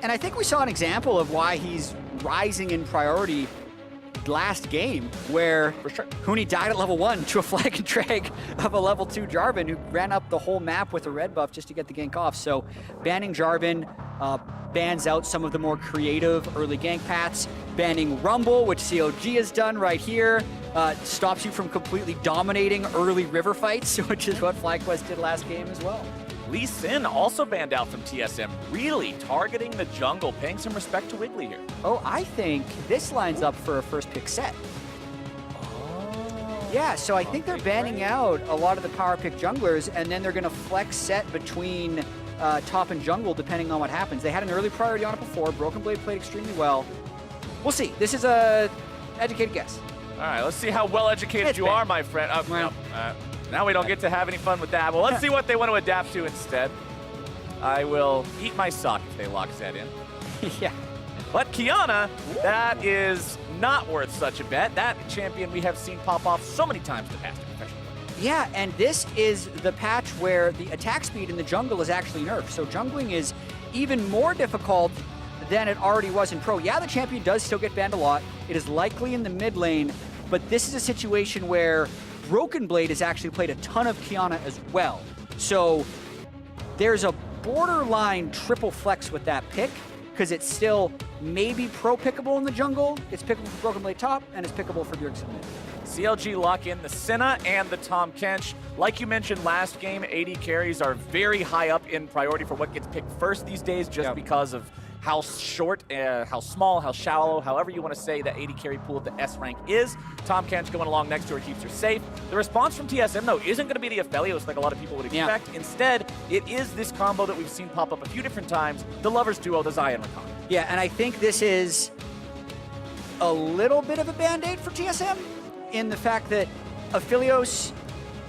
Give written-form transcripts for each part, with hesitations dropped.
And I think we saw an example of why he's rising in priority last game, where Huni died at level 1 to a flag and drag of a level 2 Jarvan, who ran up the whole map with a red buff just to get the gank off. So banning Jarvan bans out some of the more creative early gank paths. Banning Rumble, which CLG has done right here, stops you from completely dominating early river fights, which is what FlyQuest did last game as well. Lee Sin also banned out from TSM, really targeting the jungle, paying some respect to Wiggily here. Oh, I think this lines up for a first pick set. Oh. Yeah, so I think they're banning out a lot of the power pick junglers, and then they're going to flex set between top and jungle depending on what happens. They had an early priority on it before. Broken Blade played extremely well. We'll see. This is a educated guess. All right, let's see how well educated you are, my friend. Now we don't get to have any fun with that. Well, let's see what they want to adapt to instead. I will eat my sock if they lock Zed in. Yeah. But Qiyana, that is not worth such a bet. That champion we have seen pop off so many times in the past in professional. Yeah, and this is the patch where the attack speed in the jungle is actually nerfed. So jungling is even more difficult than it already was in pro. Yeah, the champion does still get banned a lot. It is likely in the mid lane, but this is a situation where Broken Blade has actually played a ton of Qiyana as well. So there's a borderline triple flex with that pick, because it's still maybe pro-pickable in the jungle, it's pickable for Broken Blade top, and it's pickable for Bjergsen mid. CLG lock in the Senna and the Tahm Kench. Like you mentioned last game, AD carries are very high up in priority for what gets picked first these days, just because of how short, how small, how shallow, however you want to say that AD carry pool of the S rank is. Tahm Kench going along next to her keeps her safe. The response from TSM, though, isn't going to be the Aphelios like a lot of people would expect. Yeah. Instead, it is this combo that we've seen pop up a few different times, the Lovers duo, the Xayah and Rakan. Yeah, and I think this is a little bit of a band-aid for TSM in the fact that Aphelios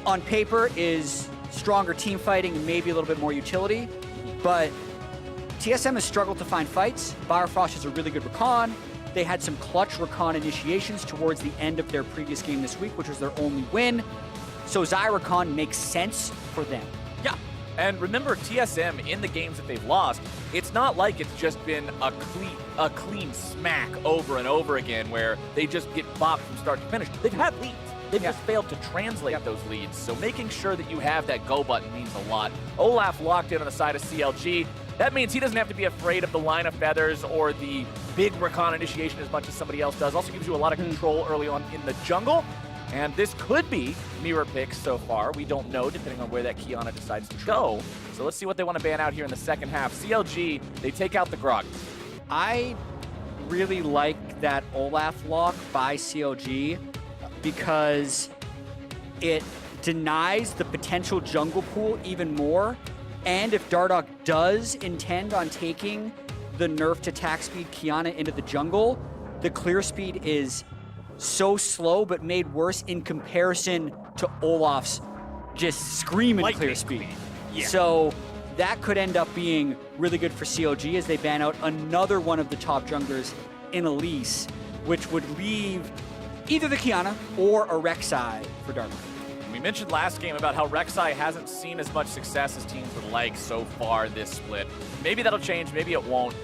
on paper is stronger team fighting and maybe a little bit more utility, but TSM has struggled to find fights. Biofrost is a really good Rakan. They had some clutch Rakan initiations towards the end of their previous game this week, which was their only win. So Xayah Rakan makes sense for them. Yeah, and remember TSM in the games that they've lost, it's not like it's just been a clean smack over and over again where they just get bopped from start to finish. They've had leads. They've just failed to translate those leads. So making sure that you have that go button means a lot. Olaf locked in on the side of CLG. That means he doesn't have to be afraid of the line of feathers or the big Rakan initiation as much as somebody else does. Also gives you a lot of control early on in the jungle. And this could be mirror picks so far. We don't know, depending on where that Qiyana decides to go. So let's see what they want to ban out here in the second half. CLG, they take out the Grog. I really like that Olaf lock by CLG because it denies the potential jungle pool even more. And if Dardoch does intend on taking the nerfed attack speed Qiyana into the jungle, the clear speed is so slow but made worse in comparison to Olaf's just screaming clear speed. Yeah. So that could end up being really good for CLG as they ban out another one of the top junglers in Elise, which would leave either the Qiyana or a Rek'Sai for Dardoch. We mentioned last game about how Rek'Sai hasn't seen as much success as teams would like so far this split. Maybe that'll change, maybe it won't.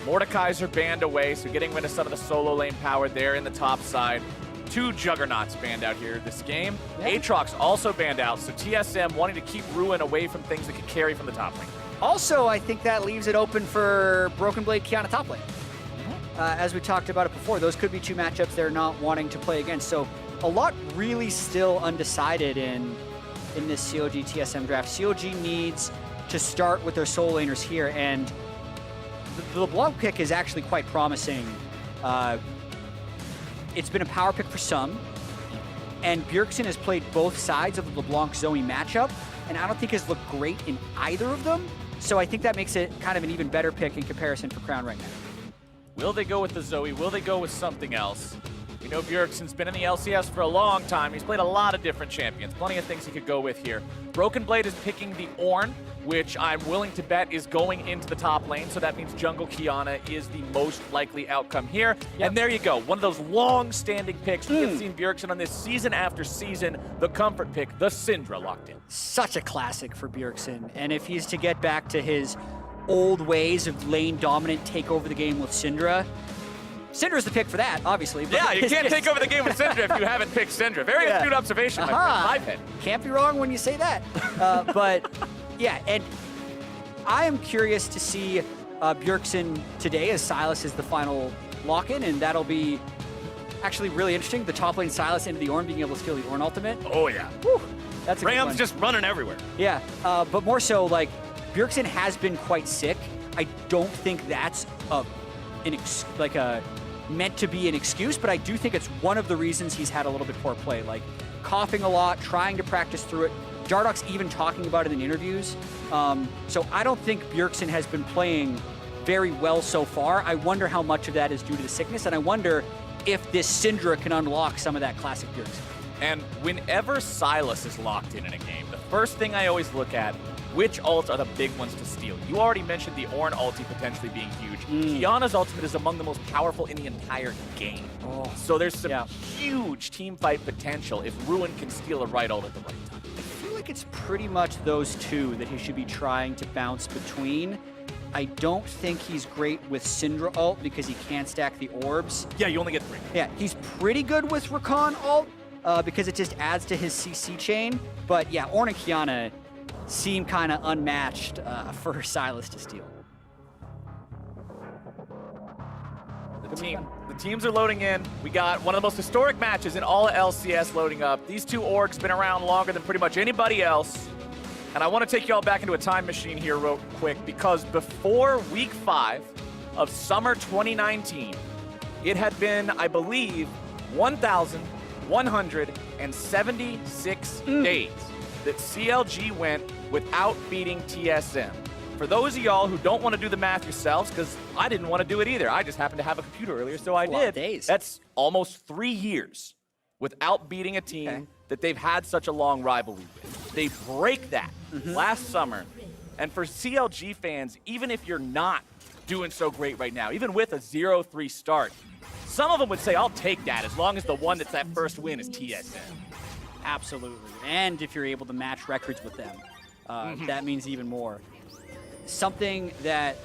Mordekaiser banned away, so getting rid of some of the solo lane power there in the top side. 2 Juggernauts banned out here this game. Yeah. Aatrox also banned out, so TSM wanting to keep Ruin away from things that could carry from the top lane. Also, I think that leaves it open for Broken Blade Qiyana top lane. As we talked about it before, those could be 2 matchups they're not wanting to play against. So a lot really still undecided in this CLG TSM draft. CLG needs to start with their solo laners here, and the LeBlanc pick is actually quite promising. It's been a power pick for some, and Bjergsen has played both sides of the LeBlanc Zoe matchup, and I don't think has looked great in either of them. So I think that makes it kind of an even better pick in comparison for Crown right now. Will they go with the Zoe? Will they go with something else? We know Bjergsen's been in the LCS for a long time. He's played a lot of different champions. Plenty of things he could go with here. Broken Blade is picking the Ornn, which I'm willing to bet is going into the top lane. So that means Jungle Qiyana is the most likely outcome here. Yep. And there you go. One of those long-standing picks. We have seen Bjergsen on this season after season. The comfort pick, the Syndra locked in. Such a classic for Bjergsen. And if he's to get back to his old ways of lane dominant, take over the game with Syndra. Syndra's the pick for that, obviously. But Yeah, you can't take over the game with Syndra if you haven't picked Syndra. Very astute observation, my friend. My pick. Can't be wrong when you say that. But yeah, and I am curious to see Bjergsen today as Sylas is the final lock-in, and that'll be actually really interesting. The top lane Sylas into the Ornn, being able to steal the Ornn ultimate. Oh, yeah. Whew, that's a good one. Ram's just running everywhere. Yeah, but more so, like, Bjergsen has been quite sick. I don't think that's meant to be an excuse, but I do think it's one of the reasons he's had a little bit poor play, like coughing a lot, trying to practice through it. Dardoch's even talking about it in interviews. So I don't think Bjergsen has been playing very well so far. I wonder how much of that is due to the sickness, and I wonder if this Syndra can unlock some of that classic Bjergsen. And whenever Sylas is locked in a game, the first thing I always look at, which ults are the big ones to steal? You already mentioned the Ornn ulti potentially being huge. Qiyana's ultimate is among the most powerful in the entire game. So there's some huge team fight potential if Ruin can steal a right ult at the right time. I feel like it's pretty much those two that he should be trying to bounce between. I don't think he's great with Syndra ult because he can't stack the orbs. Yeah, you only get 3. Yeah, he's pretty good with Rakan ult because it just adds to his CC chain. But yeah, Ornn and Qiyana seem kind of unmatched for Sylas to steal. The teams are loading in. We got one of the most historic matches in all of LCS loading up. These two orgs been around longer than pretty much anybody else. And I want to take y'all back into a time machine here real quick, because before week 5 of summer 2019, it had been, I believe, 1,176 days that CLG went without beating TSM. For those of y'all who don't want to do the math yourselves, because I didn't want to do it either. I just happened to have a computer earlier, so I did. Days. That's almost 3 years without beating a team that they've had such a long rivalry with. They break that last summer. And for CLG fans, even if you're not doing so great right now, even with a 0-3 start, some of them would say, I'll take that as long as the one that's that first win is TSM. Absolutely. And if you're able to match records with them, that means even more. Something that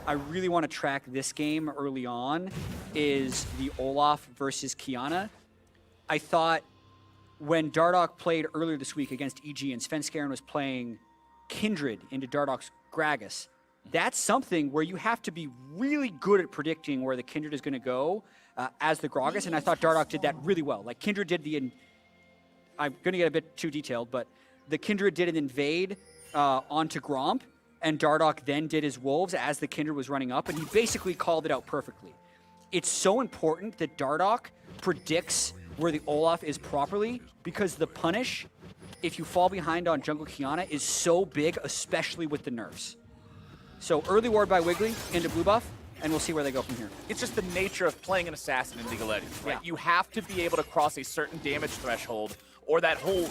I really want to track this game early on is the Olaf versus Qiyana. I thought when Dardoch played earlier this week against EG and Svenskeren was playing Kindred into Dardoch's Gragas, that's something where you have to be really good at predicting where the Kindred is going to go as the Gragas, and I thought Dardoch did that really well. Like Kindred did I'm going to get a bit too detailed, but the Kindred did an invade onto Gromp, and Dardoch then did his Wolves as the Kindred was running up, and he basically called it out perfectly. It's so important that Dardoch predicts where the Olaf is properly, because the punish, if you fall behind on jungle Qiyana, is so big, especially with the nerfs. So early ward by Wiggily into blue buff, and we'll see where they go from here. It's just the nature of playing an assassin in League of Legends, right? Yeah. You have to be able to cross a certain damage threshold, or that whole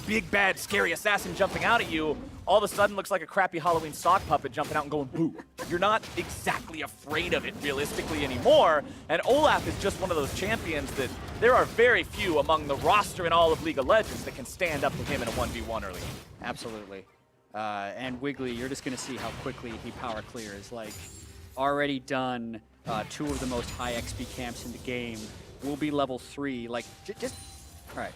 big, bad, scary assassin jumping out at you all of a sudden looks like a crappy Halloween sock puppet jumping out and going boo. You're not exactly afraid of it realistically anymore, and Olaf is just one of those champions that there are very few among the roster in all of League of Legends that can stand up to him in a 1v1 early. Absolutely. And Wiggily, you're just going to see how quickly he power clears. Like, already done 2 of the most high XP camps in the game. Will be level 3. Like, just all right.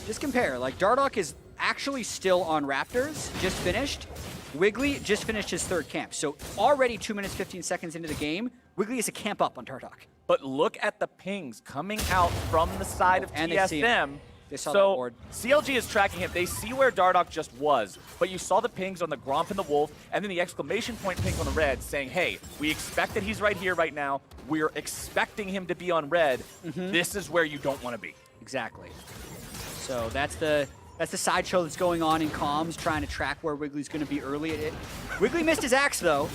Just compare. Like, Dardoch is actually still on Raptors, just finished. Wiggily just finished his 3rd camp. So already 2 minutes, 15 seconds into the game, Wiggily is a camp up on Dardoch. But look at the pings coming out from the side of and TSM. They saw that board. CLG is tracking him. They see where Dardoch just was, but you saw the pings on the Gromp and the Wolf, and then the exclamation point ping on the red saying, hey, we expect that he's right here right now. We're expecting him to be on red. This is where you don't want to be. Exactly. So that's the sideshow that's going on in comms, trying to track where Wiggly's going to be early. Wiggily missed his axe, though.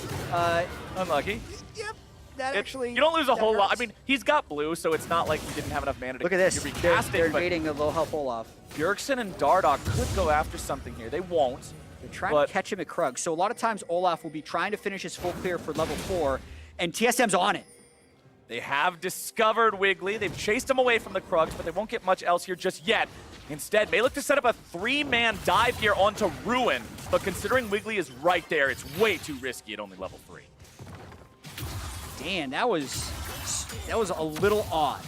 Unlucky. Yep. That actually... You don't lose a whole lot. I hurts. mean, he's got blue, so it's not like he didn't have enough mana to Look at this. recast They're it, but invading a low health Olaf. Bjergsen and Dardoch could go after something here. They won't. They're trying to catch him at Krug. So a lot of times Olaf will be trying to finish his full clear for level 4, and TSM's on it. They have discovered Wiggily. They've chased him away from the Krugs, but they won't get much else here just yet. Instead, may look to set up a 3-man dive here onto Ruin, but considering Wiggily is right there, it's way too risky at only level 3. Dan, that was a little odd.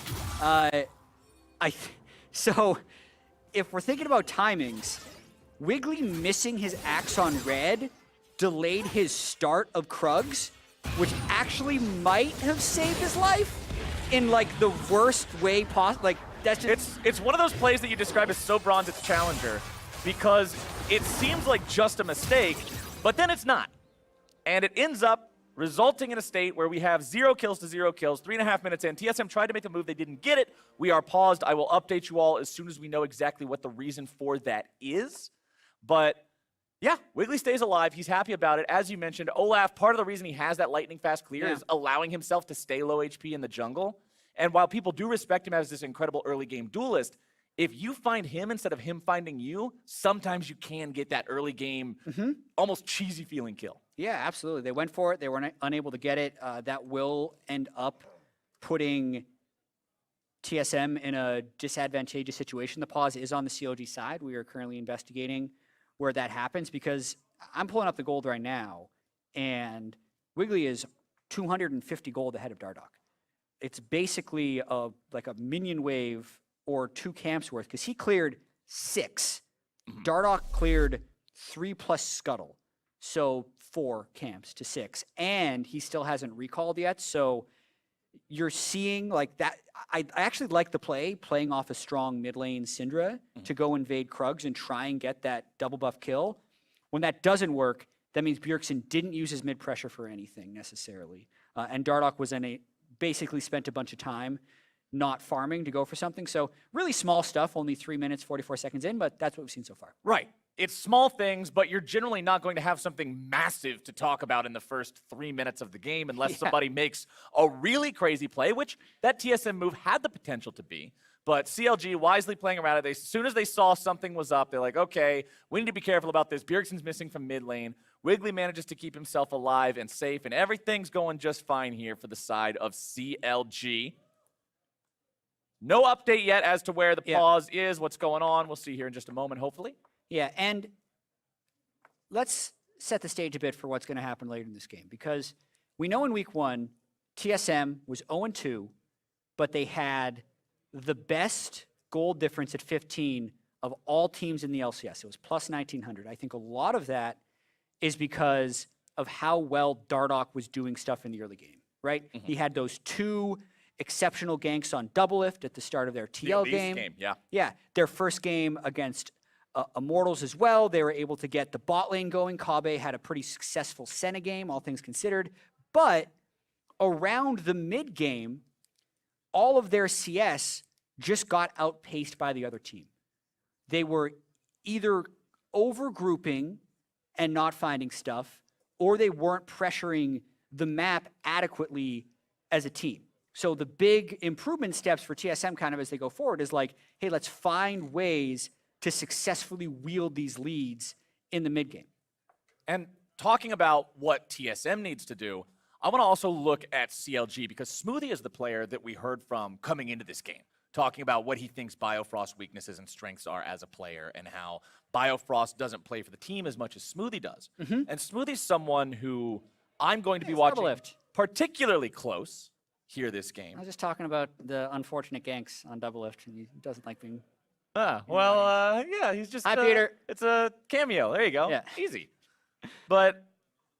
So if we're thinking about timings, Wiggily missing his axe on red delayed his start of Krugs, which actually might have saved his life in like the worst way possible. Like that's just it's one of those plays that you describe as so bronze it's challenger, because it seems like just a mistake, but then it's not. And it ends up resulting in a state where we have 0 kills to 0 kills, 3.5 minutes in. TSM tried to make a move, they didn't get it. We are paused. I will update you all as soon as we know exactly what the reason for that is. But yeah, Wiggily stays alive. He's happy about it. As you mentioned, Olaf, part of the reason he has that lightning fast clear is allowing himself to stay low HP in the jungle. And while people do respect him as this incredible early game duelist, if you find him instead of him finding you, sometimes you can get that early game, almost cheesy feeling kill. Yeah, absolutely. They went for it. They were unable to get it. That will end up putting TSM in a disadvantageous situation. The pause is on the CLG side. We are currently investigating where that happens because I'm pulling up the gold right now, and Wiggily is 250 gold ahead of Dardoch. It's basically like a minion wave or 2 camps worth, because he cleared 6. Dardoch cleared 3+ scuttle. So 4 camps to 6. And he still hasn't recalled yet. So you're seeing like that. I actually like the playing off a strong mid lane Syndra to go invade Krugs and try and get that double buff kill. When that doesn't work, that means Bjergsen didn't use his mid pressure for anything necessarily. And Dardoch was basically spent a bunch of time not farming to go for something. So really small stuff, only 3 minutes, 44 seconds in, but that's what we've seen so far. Right. It's small things, but you're generally not going to have something massive to talk about in the first 3 minutes of the game unless somebody makes a really crazy play, which that TSM move had the potential to be. But CLG wisely playing around it. As soon as they saw something was up, they're like, okay, we need to be careful about this. Bjergsen's missing from mid lane. Wiggily manages to keep himself alive and safe, and everything's going just fine here for the side of CLG. No update yet as to where the pause is, what's going on. We'll see here in just a moment, hopefully. Yeah, and let's set the stage a bit for what's going to happen later in this game, because we know in week 1, TSM was 0-2, but they had the best gold difference at 15 of all teams in the LCS. It was plus 1,900. I think a lot of that is because of how well Dardoch was doing stuff in the early game, right? He had those 2 exceptional ganks on double lift at the start of their TL game. Yeah, their first game against Immortals as well. They were able to get the bot lane going. Kobbe had a pretty successful Senna game, all things considered. But around the mid game, all of their CS just got outpaced by the other team. They were either overgrouping and not finding stuff, or they weren't pressuring the map adequately as a team. So the big improvement steps for TSM kind of as they go forward is like, hey, let's find ways to successfully wield these leads in the mid game. And talking about what TSM needs to do, I want to also look at CLG, because Smoothie is the player that we heard from coming into this game, talking about what he thinks Biofrost's weaknesses and strengths are as a player and how Biofrost doesn't play for the team as much as Smoothie does. And Smoothie's someone who I'm going to be watching particularly close here this game. I was just talking about the unfortunate ganks on double lift, and he doesn't like being... yeah, he's just... Hi, Peter. It's a cameo. There you go. Yeah. Easy. But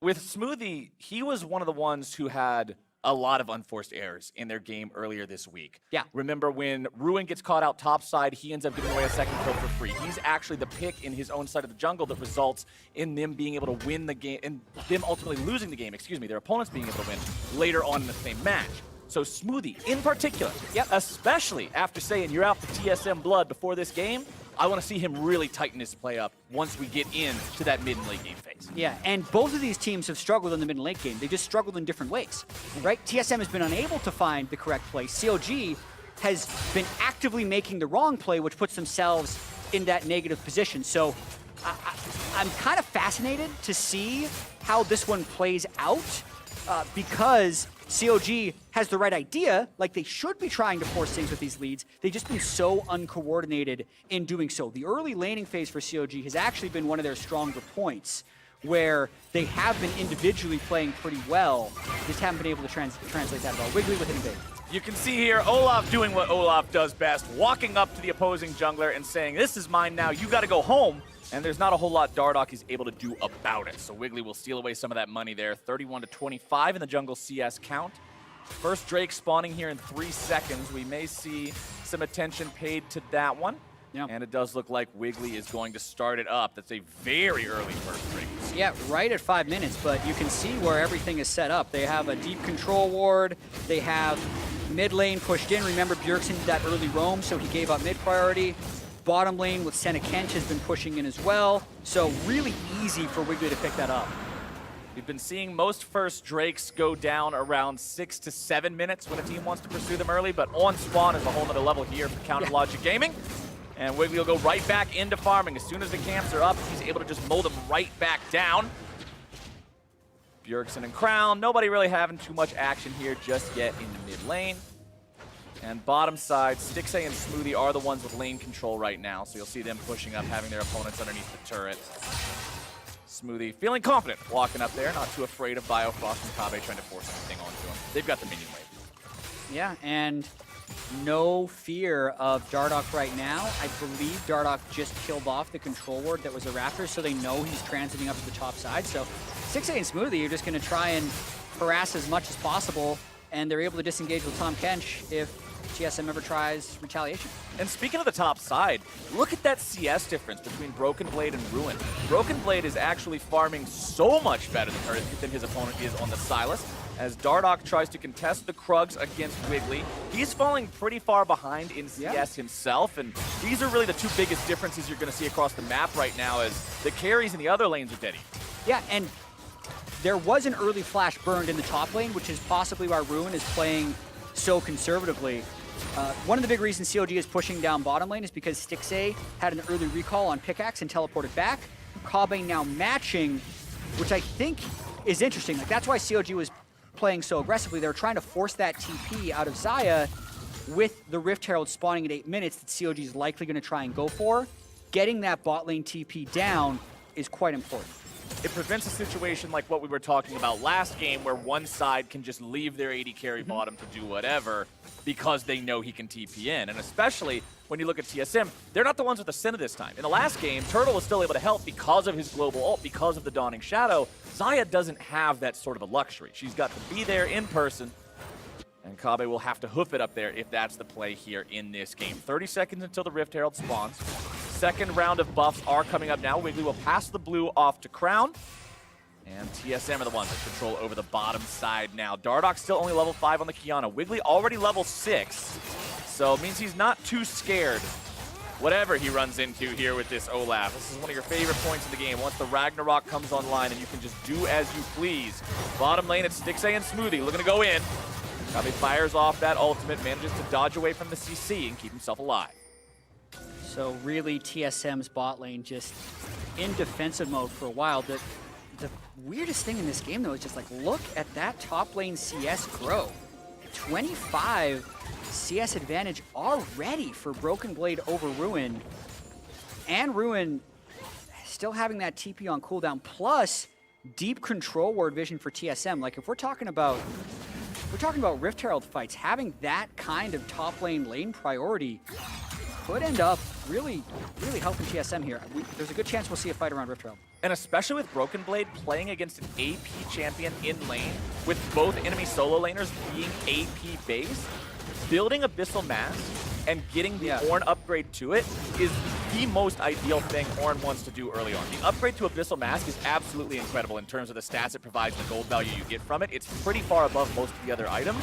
with Smoothie, he was one of the ones who had a lot of unforced errors in their game earlier this week. Yeah. Remember when Ruin gets caught out topside, he ends up giving away a second kill for free. He's actually the pick in his own side of the jungle that results in them being able to win the game, and them ultimately losing the game, their opponents being able to win later on in the same match. So Smoothie, in particular, especially after saying you're out for TSM blood before this game, I want to see him really tighten his play up once we get into that mid and late game phase. Yeah, and both of these teams have struggled in the mid and late game. They just struggled in different ways, right? TSM has been unable to find the correct play. CLG has been actively making the wrong play, which puts themselves in that negative position. So I'm kind of fascinated to see how this one plays out. because CLG has the right idea, like they should be trying to force things with these leads. They've just been so uncoordinated in doing so. The early laning phase for CLG has actually been one of their stronger points, where they have been individually playing pretty well, just haven't been able to translate that at all. Wiggily with hitting bait. You can see here Olaf doing what Olaf does best, walking up to the opposing jungler and saying, this is mine now, you gotta go home. And there's not a whole lot Dardoch is able to do about it. So Wiggily will steal away some of that money there. 31-25 in the jungle CS count. First Drake spawning here in 3 seconds. We may see some attention paid to that one. Yep. And it does look like Wiggily is going to start it up. That's a very early first Drake. Yeah, right at 5 minutes, but you can see where everything is set up. They have a deep control ward. They have mid lane pushed in. Remember, Bjergsen did that early roam, so he gave up mid priority. Bottom lane with Senna Kench has been pushing in as well. So really easy for Wiggily to pick that up. We've been seeing most first Drakes go down around 6 to 7 minutes when a team wants to pursue them early, but on spawn is a whole nother level here for Counter Logic Gaming. And Wiggily will go right back into farming. As soon as the camps are up, he's able to just mow them right back down. Bjergsen and Crown, nobody really having too much action here just yet in the mid lane. And bottom side, Stixxay and Smoothie are the ones with lane control right now, so you'll see them pushing up, having their opponents underneath the turret. Smoothie feeling confident walking up there, not too afraid of Biofrost and Kobbe trying to force anything onto him. They've got the minion wave. Yeah, and no fear of Dardoch right now. I believe Dardoch just killed off the control ward that was a Raptor, so they know he's transiting up to the top side. So Stixxay and Smoothie are just going to try and harass as much as possible, and they're able to disengage with Tahm Kench if TSM ever tries retaliation. And speaking of the top side, look at that CS difference between Broken Blade and Ruin. Broken Blade is actually farming so much better than his opponent is on the Sylas. As Dardoch tries to contest the Krugs against Wiggily, he's falling pretty far behind in CS himself, and these are really the two biggest differences you're going to see across the map right now, as the carries in the other lanes are dead. Yeah, and there was an early flash burned in the top lane, which is possibly why Ruin is playing so conservatively. One of the big reasons CLG is pushing down bottom lane is because Stixxay had an early recall on pickaxe and teleported back. Kobbe now matching, which I think is interesting. Like, that's why CLG was playing so aggressively. They were trying to force that TP out of Xayah with the Rift Herald spawning at 8 minutes that CLG is likely going to try and go for. Getting that bot lane TP down is quite important. It prevents a situation like what we were talking about last game, where one side can just leave their AD carry bottom to do whatever because they know he can TP in. And especially when you look at TSM, they're not the ones with the Senna this time. In the last game, Turtle was still able to help because of his global ult, because of the Dawning Shadow. Xayah doesn't have that sort of a luxury. She's got to be there in person, and Kobbe will have to hoof it up there if that's the play here in this game. 30 seconds until the Rift Herald spawns. Second round of buffs are coming up now. Wiggily will pass the blue off to Crown. And TSM are the ones that control over the bottom side now. Dardoch still only level 5 on the Qiyana. Wiggily already level 6. So it means he's not too scared whatever he runs into here with this Olaf. This is one of your favorite points in the game. Once the Ragnarok comes online and you can just do as you please. Bottom lane, it's Stixxay and Smoothie looking to go in. Kobbe fires off that ultimate, manages to dodge away from the CC and keep himself alive. So really, TSM's bot lane just in defensive mode for a while. The weirdest thing in this game, though, is just like, look at that top lane CS grow. 25 CS advantage already for Broken Blade over Ruin. And Ruin still having that TP on cooldown, plus deep control ward vision for TSM. Like, if we're talking about Rift Herald fights, having that kind of top lane priority could end up really helping TSM here. There's a good chance we'll see a fight around Rift Herald. And especially with Broken Blade playing against an AP champion in lane, with both enemy solo laners being AP based, building Abyssal Mask and getting the Ornn upgrade to it is the most ideal thing Ornn wants to do early on. The upgrade to Abyssal Mask is absolutely incredible in terms of the stats it provides, the gold value you get from it. It's pretty far above most of the other items.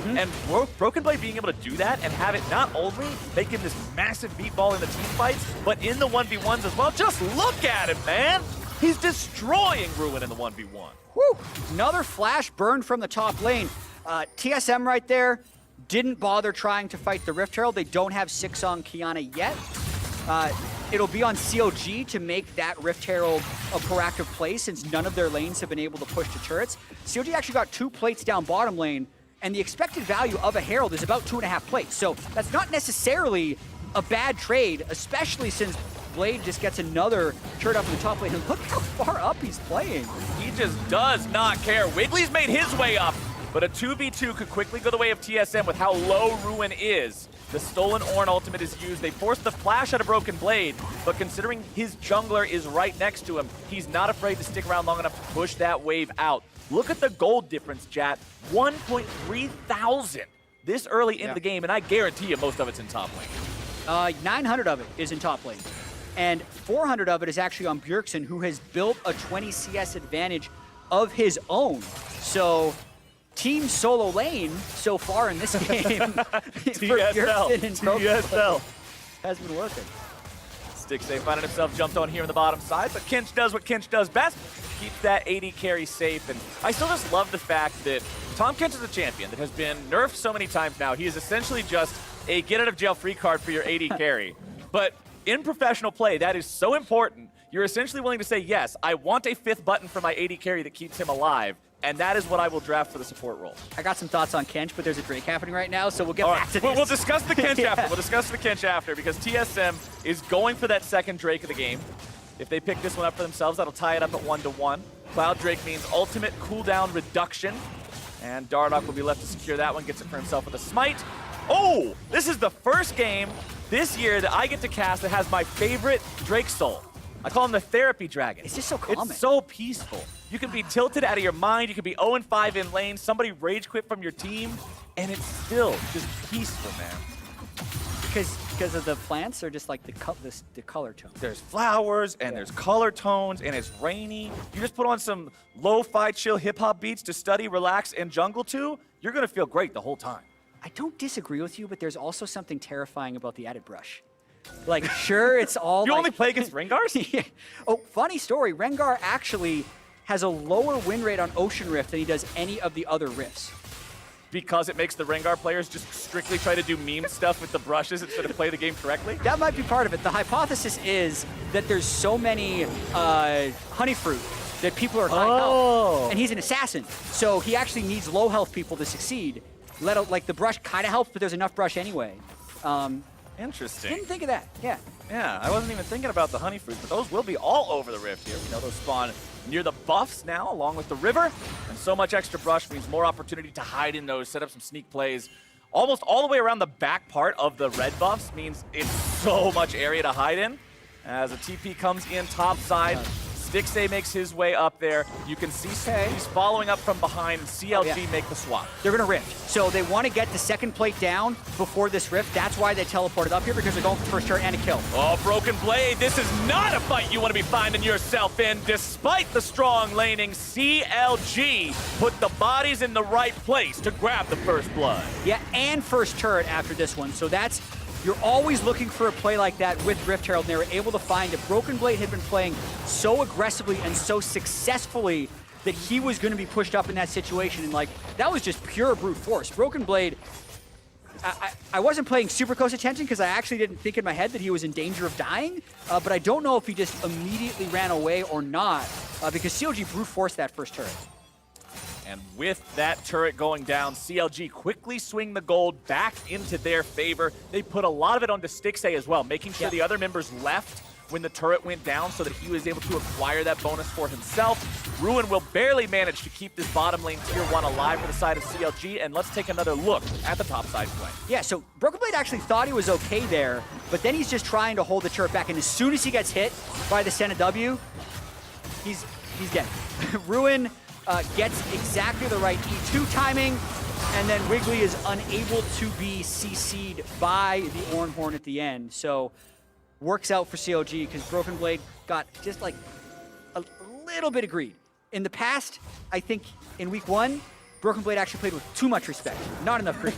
And Broken Blade being able to do that and have it not only make him this massive meatball in the team fights, but in the 1v1s as well. Just look at him, man! He's destroying Ruin in the 1v1. Woo! Another flash burn from the top lane. TSM right there didn't bother trying to fight the Rift Herald. They don't have 6 on Qiyana yet. it'll be on CLG to make that Rift Herald a proactive play since none of their lanes have been able to push to turrets. CLG actually got 2 plates down bottom lane, and the expected value of a Herald is about 2.5 plates. So that's not necessarily a bad trade, especially since Blade just gets another turret up in the top lane. And look how far up he's playing. He just does not care. Wiggly's made his way up, but a 2v2 could quickly go the way of TSM with how low Ruin is. The stolen Ornn ultimate is used. They force the flash out of Broken Blade, but considering his jungler is right next to him, he's not afraid to stick around long enough to push that wave out. Look at the gold difference, chat. 1.3 thousand this early into the game, and I guarantee you most of it's in top lane. 900 of it is in top lane. And 400 of it is actually on Bjergsen, who has built a 20 CS advantage of his own. So team solo lane so far in this game for Bjergsen and TSL has been working. Stixxay finding himself jumped on here on the bottom side, but Kench does what Kench does best, keeps that AD carry safe. And I still just love the fact that Tahm Kench is a champion that has been nerfed so many times now. He is essentially just a get-out-of-jail-free card for your AD carry. But in professional play, that is so important. You're essentially willing to say, yes, I want a 5th button for my AD carry that keeps him alive, and that is what I will draft for the support role. I got some thoughts on Kench, but there's a Drake happening right now, so we'll get back to this. We'll discuss the Kench after. We'll discuss the Kench after, because TSM is going for that second Drake of the game. If they pick this one up for themselves, that'll tie it up at 1-1. Cloud Drake means ultimate cooldown reduction, and Dardoch will be left to secure that one, gets it for himself with a smite. Oh, this is the first game this year that I get to cast that has my favorite Drake soul. I call him the therapy dragon. It's just so calming. It's so peaceful. You can be tilted out of your mind. You can be 0-5 in lane. Somebody rage quit from your team, and it's still just peaceful, man. Because of the plants or just like the color tone? There's flowers, and there's color tones, and it's rainy. You just put on some lo-fi chill hip-hop beats to study, relax, and jungle to, you're going to feel great the whole time. I don't disagree with you, but there's also something terrifying about the added brush. Like, sure, it's all You like, only play against Rengars? Yeah. Oh, funny story. Rengar actually has a lower win rate on Ocean Rift than he does any of the other rifts. Because it makes the Rengar players just strictly try to do meme stuff with the brushes instead of play the game correctly? That might be part of it. The hypothesis is that there's so many honey fruit that people are high health, and he's an assassin. So he actually needs low health people to succeed. Like the brush kind of helps, but there's enough brush anyway. Interesting. Didn't think of that, yeah. Yeah, I wasn't even thinking about the honey fruit, but those will be all over the rift here. We know those spawn near the buffs now, along with the river, and so much extra brush means more opportunity to hide in those, set up some sneak plays. Almost all the way around the back part of the red buffs means it's so much area to hide in. As a TP comes in top side, Stixxay makes his way up there. You can see he's following up from behind, and CLG make the swap. They're going to rift. So they want to get the second plate down before this rift. That's why they teleported up here, because they're going for first turret and a kill. Oh, Broken Blade, this is not a fight you want to be finding yourself in. Despite the strong laning, CLG put the bodies in the right place to grab the first blood. Yeah, and first turret after this one. So that's... You're always looking for a play like that with Rift Herald, and they were able to find it. Broken Blade had been playing so aggressively and so successfully that he was going to be pushed up in that situation, and like, that was just pure brute force. Broken Blade, I wasn't paying super close attention because I actually didn't think in my head that he was in danger of dying, but I don't know if he just immediately ran away or not, because CLG brute forced that first turret. And with that turret going down, CLG quickly swing the gold back into their favor. They put a lot of it onto Stixxay as well, making sure the other members left when the turret went down so that he was able to acquire that bonus for himself. Ruin will barely manage to keep this bottom lane tier 1 alive for the side of CLG, and let's take another look at the top side play. Yeah, so Broken Blade actually thought he was okay there, but then he's just trying to hold the turret back, and as soon as he gets hit by the Senna W, he's dead. Ruin gets exactly the right E2 timing, and then Wiggily is unable to be CC'd by the Ornn Horn at the end. So works out for CLG because Broken Blade got just like a little bit of greed. In the past, I think in week 1, Broken Blade actually played with too much respect, not enough greed.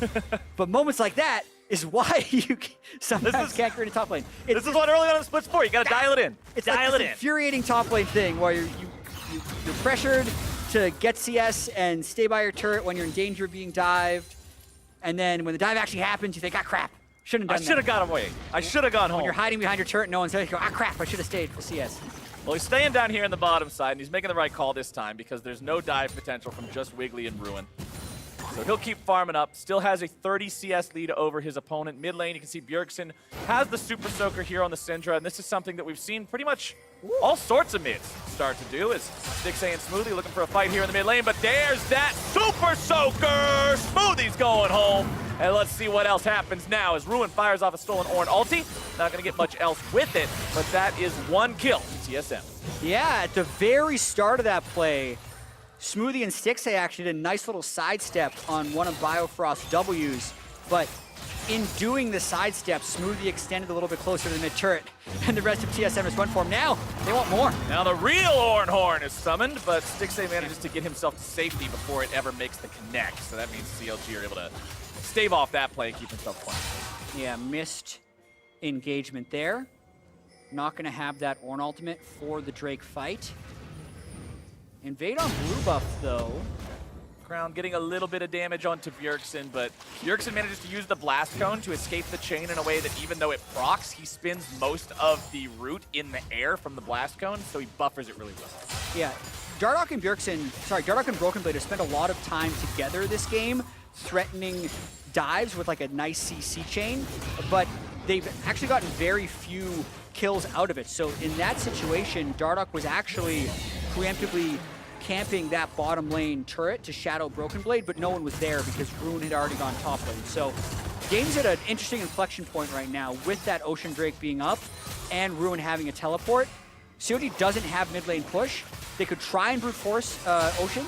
But moments like that is why you sometimes can't create a top lane. This is what early on in the split's for. You gotta dial it in. It's like this infuriating top lane thing where you're pressured to get CS and stay by your turret when you're in danger of being dived. And then when the dive actually happens, you think, ah, crap. Shouldn't have I done should have that. got away. I should have gone home. When you're hiding behind your turret, no one's there. You go, ah, crap, I should have stayed for CS. Well, he's staying down here in the bottom side, and he's making the right call this time because there's no dive potential from just Wiggily and Ruin. So he'll keep farming up. Still has a 30 CS lead over his opponent. Mid lane, you can see Bjergsen has the Super Soaker here on the Syndra, and this is something that we've seen pretty much all sorts of mids start to do. Is Stixxay and Smoothie looking for a fight here in the mid lane, but there's that Super Soaker! Smoothie's going home. And let's see what else happens now as Ruin fires off a stolen Ornn ulti. Not going to get much else with it, but that is one kill to TSM. Yeah, at the very start of that play, Smoothie and Stixxay actually did a nice little sidestep on one of Biofrost's W's, but in doing the sidestep, Smoothie extended a little bit closer to the mid-turret, and the rest of TSM has run for him. Now, they want more. Now the real Ornn is summoned, but Stixxay manages to get himself to safety before it ever makes the connect, so that means CLG are able to stave off that play and keep himself quiet. Yeah, missed engagement there. Not going to have that Ornn ultimate for the Drake fight. Invade on blue buff, though. Crown getting a little bit of damage onto Bjergsen, but Bjergsen manages to use the blast cone to escape the chain in a way that even though it procs, he spins most of the route in the air from the blast cone, so he buffers it really well. Yeah, Dardoch and Dardoch and Broken Blade have spent a lot of time together this game, threatening dives with like a nice CC chain, but they've actually gotten very few kills out of it. So in that situation, Dardoch was actually preemptively camping that bottom lane turret to shadow Broken Blade, but no one was there because Ruin had already gone top lane. So game's at an interesting inflection point right now with that Ocean Drake being up and Ruin having a teleport. COD doesn't have mid lane push. They could try and brute force Ocean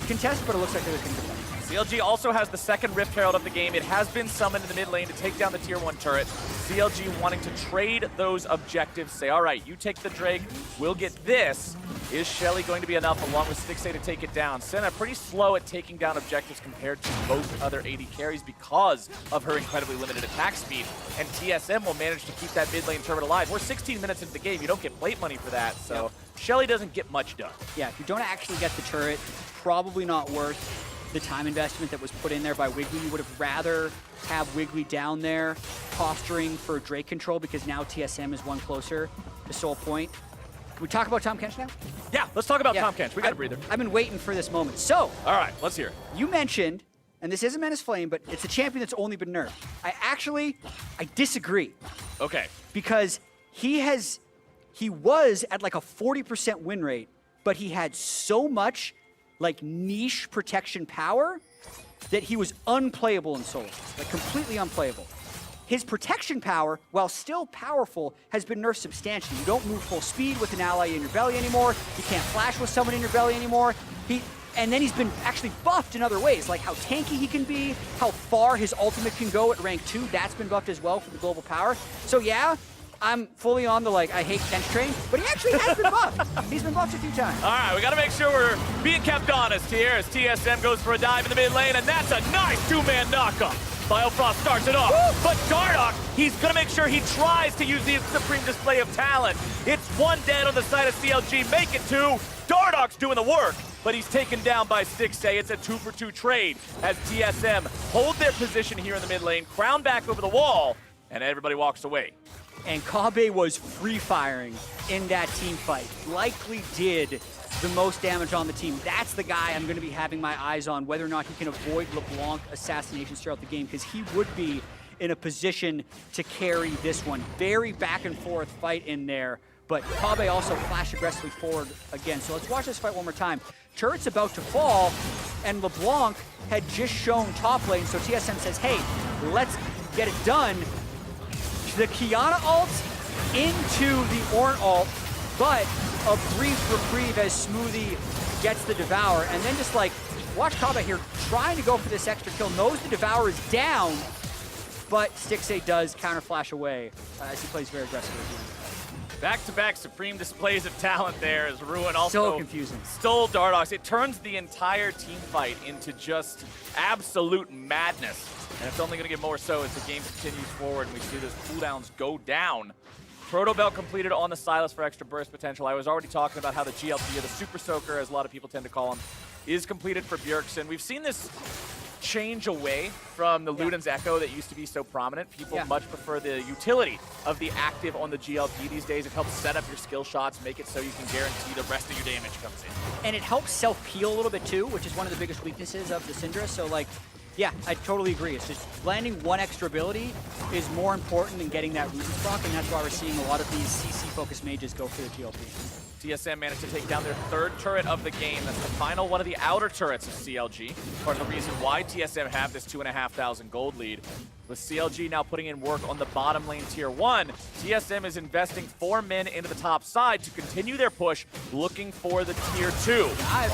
contest, but it looks like they're going to defend. CLG also has the second Rift Herald of the game. It has been summoned in the mid lane to take down the tier 1 turret. CLG wanting to trade those objectives, say, all right, you take the Drake, we'll get this. Is Shelly going to be enough along with Stixxay to take it down? Senna pretty slow at taking down objectives compared to most other AD carries because of her incredibly limited attack speed. And TSM will manage to keep that mid lane turret alive. We're 16 minutes into the game. You don't get plate money for that, so Shelly doesn't get much done. Yeah, if you don't actually get the turret, probably not worth the time investment that was put in there by Wiggily. You would have rather have Wiggily down there posturing for Drake control because now TSM is one closer to Soul Point. Can we talk about Tahm Kench now? Yeah, let's talk about Tahm Kench. We got a breather. I've been waiting for this moment. So, all right, let's hear it. You mentioned, and this isn't Menace Flame, but it's a champion that's only been nerfed. I disagree. Okay. Because he was at like a 40% win rate, but he had so much like niche protection power that he was unplayable in solo, like completely unplayable. His protection power, while still powerful, has been nerfed substantially. You don't move full speed with an ally in your belly anymore. You can't flash with someone in your belly anymore. And then he's been actually buffed in other ways, like how tanky he can be, how far his ultimate can go at rank 2. That's been buffed as well for the global power. So yeah, I'm fully on the like, I hate Kench train, but he actually has been buffed. He's been buffed a few times. All right, we got to make sure we're being kept honest here as TSM goes for a dive in the mid lane, and that's a nice two-man knockup. Biofrost starts it off, but Dardoch, he's going to make sure he tries to use the supreme display of talent. It's one dead on the side of CLG, make it two. Dardoch's doing the work, but he's taken down by Stixxay. It's a 2-for-2 trade as TSM hold their position here in the mid lane, crown back over the wall, and everybody walks away. And Kobbe was free-firing in that team fight. Likely did the most damage on the team. That's the guy I'm going to be having my eyes on, whether or not he can avoid LeBlanc assassinations throughout the game, because he would be in a position to carry this one. Very back-and-forth fight in there, but Kobbe also flashed aggressively forward again. So let's watch this fight one more time. Turret's about to fall, and LeBlanc had just shown top lane, so TSM says, hey, let's get it done. The Qiyana ult into the Ornn ult, but a brief reprieve as Smoothie gets the Devour, and then just like, watch Kobbe here trying to go for this extra kill, knows the Devour is down, but Stixxay does counter flash away as he plays very aggressively. Back-to-back supreme displays of talent there as Ruin also so confusing. Stole Dardoch. It turns the entire team fight into just absolute madness. And it's only going to get more so as the game continues forward and we see those cooldowns go down. Proto Belt completed on the Sylas for extra burst potential. I was already talking about how the GLP, or the Super Soaker, as a lot of people tend to call him, is completed for Bjergsen. We've seen this change away from the Luden's Echo that used to be so prominent. People much prefer the utility of the active on the GLP these days. It helps set up your skill shots, make it so you can guarantee the rest of your damage comes in. And it helps self-peel a little bit too, which is one of the biggest weaknesses of the Syndra. So like, yeah, I totally agree. It's just landing one extra ability is more important than getting that Roots proc, and that's why we're seeing a lot of these CC-focused mages go for the GLP. TSM managed to take down their third turret of the game. That's the final one of the outer turrets of CLG. Part of the reason why TSM have this 2,500 gold lead. With CLG now putting in work on the bottom lane tier 1, TSM is investing 4 men into the top side to continue their push, looking for the tier 2.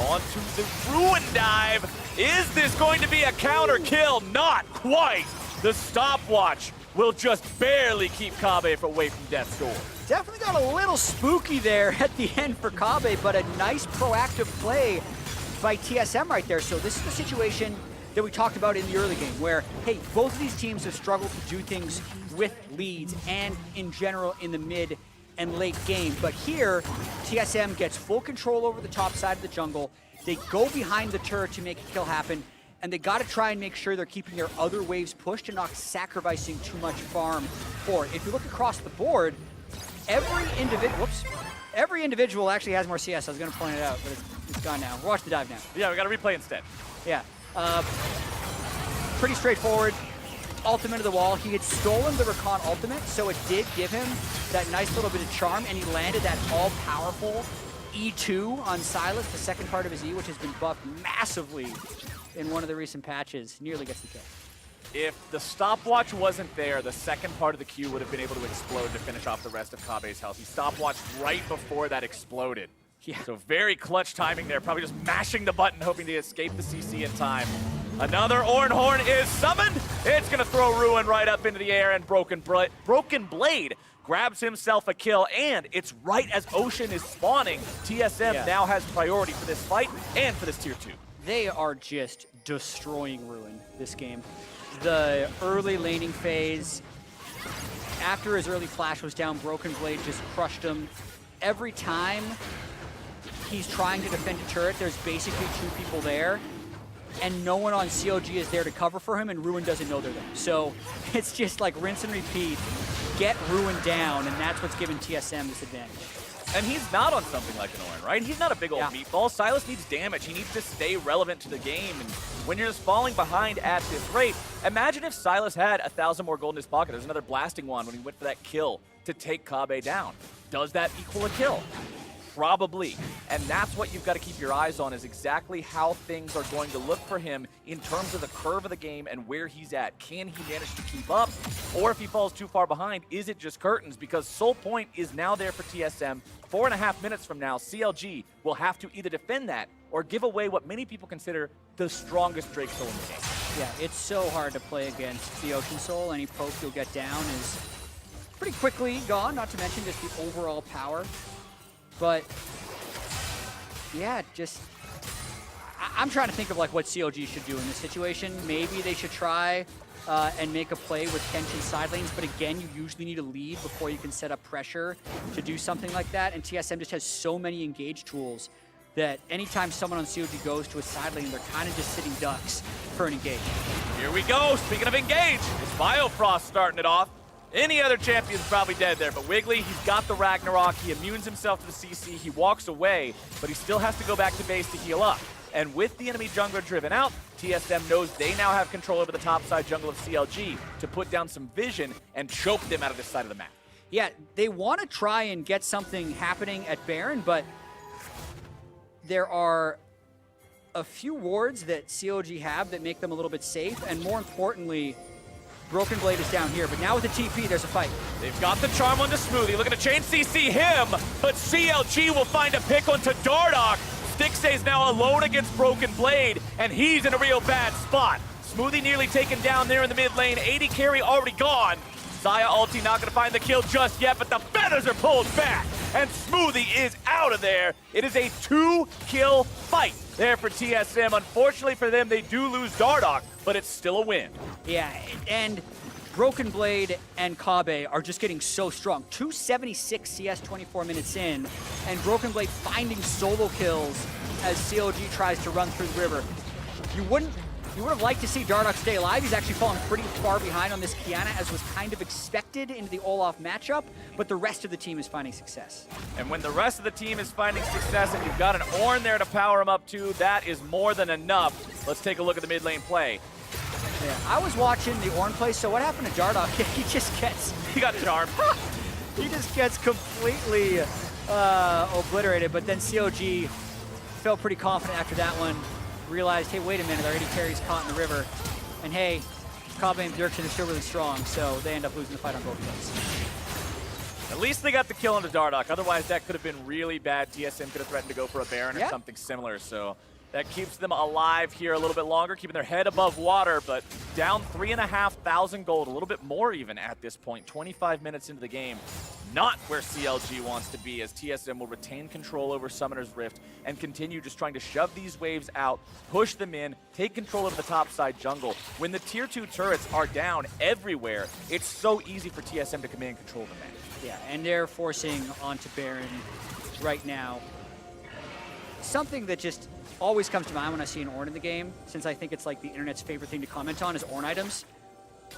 Onto the Ruin dive. Is this going to be a counter kill? Not quite. The stopwatch will just barely keep Kobbe away from death's door. Definitely got a little spooky there at the end for Kobbe, but a nice proactive play by TSM right there. So this is the situation that we talked about in the early game where, hey, both of these teams have struggled to do things with leads and in general in the mid and late game. But here, TSM gets full control over the top side of the jungle. They go behind the turret to make a kill happen, and they got to try and make sure they're keeping their other waves pushed and not sacrificing too much farm for it. If you look across the board, every individual actually has more CS. I was going to point it out, but it's gone now. Watch the dive now. Yeah, we got to replay instead. Yeah. Pretty straightforward. Ultimate of the wall. He had stolen the Rakan ultimate, so it did give him that nice little bit of charm, and he landed that all-powerful E2 on Sylas, the second part of his E, which has been buffed massively in one of the recent patches. Nearly gets the kill. If the stopwatch wasn't there, the second part of the Q would have been able to explode to finish off the rest of Kobbe's health. He stopwatched right before that exploded. Yeah. So very clutch timing there, probably just mashing the button, hoping to escape the CC in time. Another Ornn is summoned. It's going to throw Ruin right up into the air, and Broken Blade grabs himself a kill, and it's right as Ocean is spawning. TSM now has priority for this fight and for this tier 2. They are just destroying Ruin this game. The early laning phase, after his early flash was down, Broken Blade just crushed him. Every time he's trying to defend a turret, there's basically 2 people there, and no one on CLG is there to cover for him, and Ruin doesn't know they're there. So it's just like rinse and repeat, get Ruin down, and that's what's giving TSM this advantage. And he's not on something like an Ornn, right? He's not a big old meatball. Sylas needs damage. He needs to stay relevant to the game. And when you're just falling behind at this rate, imagine if Sylas had 1,000 more gold in his pocket. There's another blasting wand when he went for that kill to take Kobbe down. Does that equal a kill? Probably. And that's what you've got to keep your eyes on, is exactly how things are going to look for him in terms of the curve of the game and where he's at. Can he manage to keep up? Or if he falls too far behind, is it just curtains? Because Soul Point is now there for TSM. 4.5 minutes from now, CLG will have to either defend that or give away what many people consider the strongest Drake Soul in the game. Yeah, it's so hard to play against the Ocean Soul. Any poke you'll get down is pretty quickly gone, not to mention just the overall power. But yeah, just I'm trying to think of like what CLG should do in this situation. Maybe they should try and make a play with Kench in side lanes, but again, you usually need a lead before you can set up pressure to do something like that, and TSM just has so many engage tools that anytime someone on CLG goes to a side lane, they're kind of just sitting ducks for an engage. Here we go, speaking of engage, it's Biofrost starting it off. Any other champion's probably dead there, but Wiggily, he's got the Ragnarok, he immunes himself to the CC, he walks away, but he still has to go back to base to heal up. And with the enemy jungler driven out, TSM knows they now have control over the topside jungle of CLG to put down some vision and choke them out of this side of the map. Yeah, they want to try and get something happening at Baron, but there are a few wards that CLG have that make them a little bit safe, and more importantly, Broken Blade is down here, but now with the TP, there's a fight. They've got the charm onto Smoothie, looking to chain CC him, but CLG will find a pick onto Dardoch. Stixxay's now alone against Broken Blade, and he's in a real bad spot. Smoothie nearly taken down there in the mid lane, 80 carry already gone. Xayah ulti not gonna find the kill just yet, but the feathers are pulled back, and Smoothie is out of there. It is a 2-kill fight there for TSM. Unfortunately for them, they do lose Dardoch, but it's still a win. Yeah, and Broken Blade and Kobbe are just getting so strong. 276 CS 24 minutes in, and Broken Blade finding solo kills as CLG tries to run through the river. You wouldn't You would have liked to see Dardoch stay alive. He's actually fallen pretty far behind on this Qiyana, as was kind of expected into the Olaf matchup, but the rest of the team is finding success. And when the rest of the team is finding success and you've got an Ornn there to power him up too, that is more than enough. Let's take a look at the mid lane play. Yeah, I was watching the Ornn play, so what happened to Dardoch? He just gets... He got charmed. He just gets completely obliterated, but then CLG felt pretty confident after that one, realized, hey, wait a minute, our AD carry's caught in the river, and hey, Kobbe and Bjergsen are still really strong, so they end up losing the fight on both fronts. At least they got the kill on the Dardoch, otherwise that could have been really bad. TSM could have threatened to go for a Baron or something similar, so that keeps them alive here a little bit longer, keeping their head above water, but down 3,500 gold, a little bit more even at this point, 25 minutes into the game. Not where CLG wants to be, as TSM will retain control over Summoner's Rift and continue just trying to shove these waves out, push them in, take control of the top side jungle. When the tier 2 turrets are down everywhere, it's so easy for TSM to command control of the match. Yeah, and they're forcing onto Baron right now. Something that just always comes to mind when I see an Ornn in the game, since I think it's like the internet's favorite thing to comment on, is Ornn items.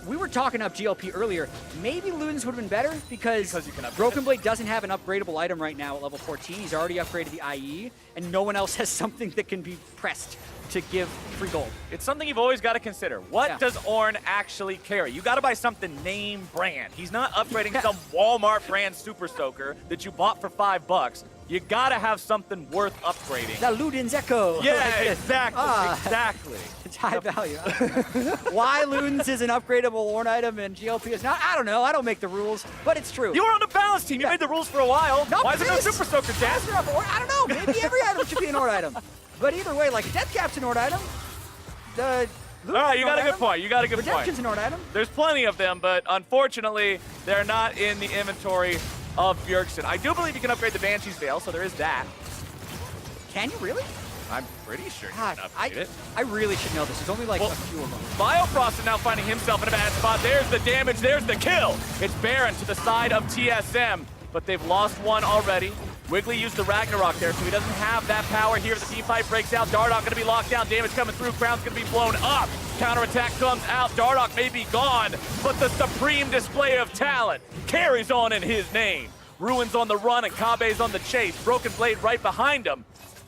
We were talking up GLP earlier. Maybe Ludens would have been better because you can upgrade Broken Blade doesn't have an upgradable item right now at level 14. He's already upgraded the IE, and no one else has something that can be pressed to give free gold. It's something you've always got to consider. What does Ornn actually carry? You got to buy something name brand. He's not upgrading some Walmart brand Super Soaker that you bought for $5. You got to have something worth upgrading. The Ludens Echo. Yeah, exactly. Exactly. It's high value. Why Ludens is an upgradable Ornn item and GLP is not, I don't know. I don't make the rules, but it's true. You were on the balance team. You made the rules for a while. No, why is there no Super Soaker, Dad? I don't know. Maybe every item should be an Ornn item. But either way, like, Death Cap's an Ornn item. The all right, you got a good point. You got a good point. Redemption's an Ornn item. There's plenty of them, but unfortunately, they're not in the inventory of Bjergsen. I do believe you can upgrade the Banshee's Veil, so there is that. Can you really? I'm pretty sure you God, can upgrade it. I really should know this. There's only like a few of them. Biofrost is now finding himself in a bad spot. There's the damage, there's the kill. It's Baron to the side of TSM, but they've lost one already. Wiggily used the Ragnarok there, so he doesn't have that power here. The team fight breaks out. Dardoch gonna be locked down. Damage coming through. Crown's gonna be blown up. Counterattack comes out. Dardoch may be gone, but the supreme display of talent carries on in his name. Ruin's on the run and Kobbe's on the chase. Broken Blade right behind him.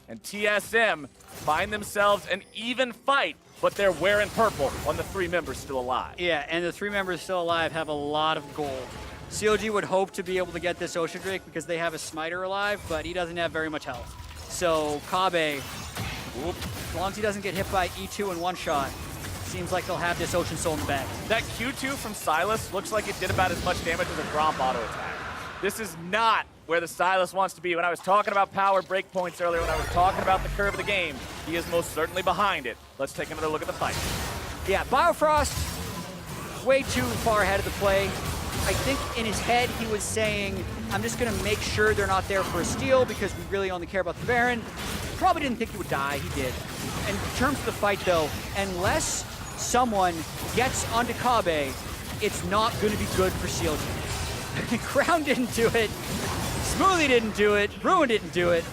And TSM find themselves an even fight, but they're wearing purple on the 3 members still alive. Yeah, and the 3 members still alive have a lot of gold. CLG would hope to be able to get this Ocean Drake because they have a Smiter alive, but he doesn't have very much health. So Kobbe, as long as he doesn't get hit by E2 in one shot, seems like they'll have this Ocean Soul in the bag. That Q2 from Sylas looks like it did about as much damage as a drop auto attack. This is not where the Sylas wants to be. When I was talking about power breakpoints earlier, when I was talking about the curve of the game, he is most certainly behind it. Let's take another look at the fight. Yeah, Biofrost, way too far ahead of the play. I think in his head he was saying, I'm just going to make sure they're not there for a steal because we really only care about the Baron. Probably didn't think he would die. He did. In terms of the fight, though, unless someone gets onto Kobbe, it's not going to be good for CLG. Crown didn't do it. Smoothie didn't do it. Ruin didn't do it.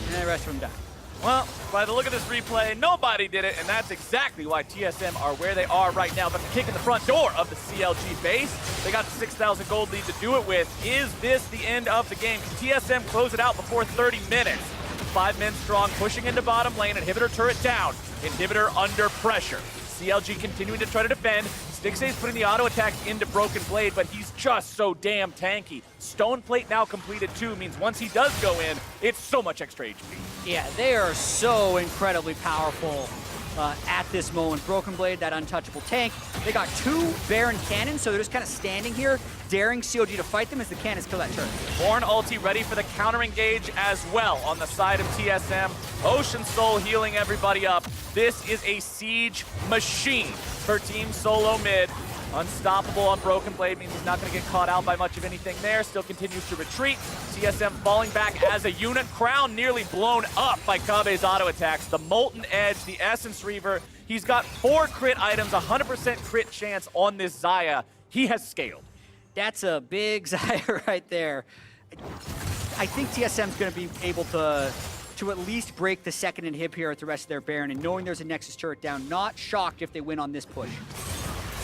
And the rest of them died. Well, by the look of this replay, nobody did it, and that's exactly why TSM are where they are right now. But the kick in the front door of the CLG base, they got the 6,000 gold lead to do it with. Is this the end of the game? Can TSM close it out before 30 minutes? 5 men strong, pushing into bottom lane, inhibitor turret down, inhibitor under pressure. CLG continuing to try to defend. Stixxay's putting the auto attack into Broken Blade, but he's just so damn tanky. Stone Plate now completed too means once he does go in, it's so much extra HP. Yeah, they are so incredibly powerful at this moment. Broken Blade, that untouchable tank. They got 2 Baron cannons, so they're just kind of standing here, daring CLG to fight them as the cannons kill that turret. Ornn ulti ready for the counter engage as well on the side of TSM. Ocean Soul healing everybody up. This is a siege machine for Team Solo mid. Unstoppable on Broken Blade means he's not going to get caught out by much of anything there. Still continues to retreat. TSM falling back as a unit. Crown nearly blown up by Kobbe's auto attacks. The Molten Edge, the Essence Reaver. He's got 4 crit items, 100% crit chance on this Xayah. He has scaled. That's a big Xayah right there. I think TSM's going to be able to to at least break the second inhib here at the rest of their Baron, and knowing there's a Nexus turret down, not shocked if they win on this push.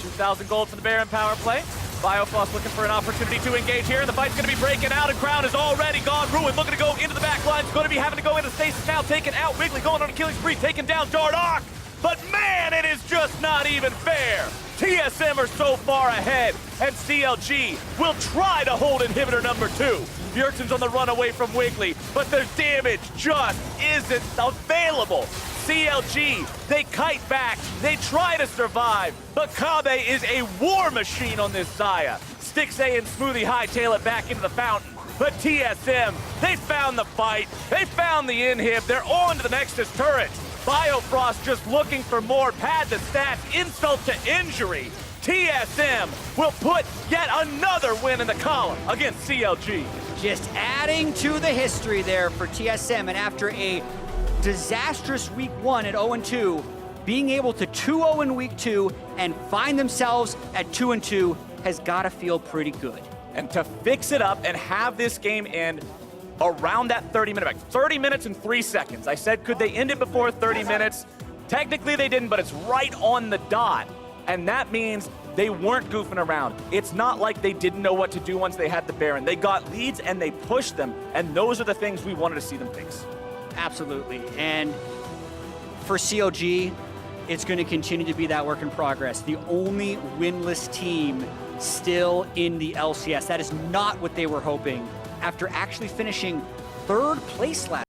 2,000 gold for the Baron power play. Biofrost looking for an opportunity to engage here. The fight's going to be breaking out, and Crown is already gone. Ruin looking to go into the back line. He's going to be having to go into stasis now, taking out Wiggily, going on a killing spree, taking down Dardoch. But man, it is just not even fair. TSM are so far ahead, and CLG will try to hold inhibitor number 2. Bjergsen's on the run away from Wiggily, but their damage just isn't available. CLG, they kite back, they try to survive, but Kobbe is a war machine on this Xayah. Stixxay and Smoothie hightail it back into the fountain, but TSM, they found the fight, they found the inhib, they're on to the Nexus turret. Biofrost just looking for more, pad the stats, insult to injury. TSM will put yet another win in the column against CLG. Just adding to the history there for TSM, and after a disastrous week 1 at 0-2, being able to 2-0 in week 2 and find themselves at 2-2 has got to feel pretty good. And to fix it up and have this game end around that 30-minute mark. 30 minutes and 3 seconds. I said, could they end it before 30 minutes? Technically they didn't, but it's right on the dot. And that means they weren't goofing around. It's not like they didn't know what to do once they had the Baron. They got leads and they pushed them, and those are the things we wanted to see them fix. Absolutely. And for CLG, it's going to continue to be that work in progress. The only winless team still in the LCS. That is not what they were hoping after actually finishing 3rd place last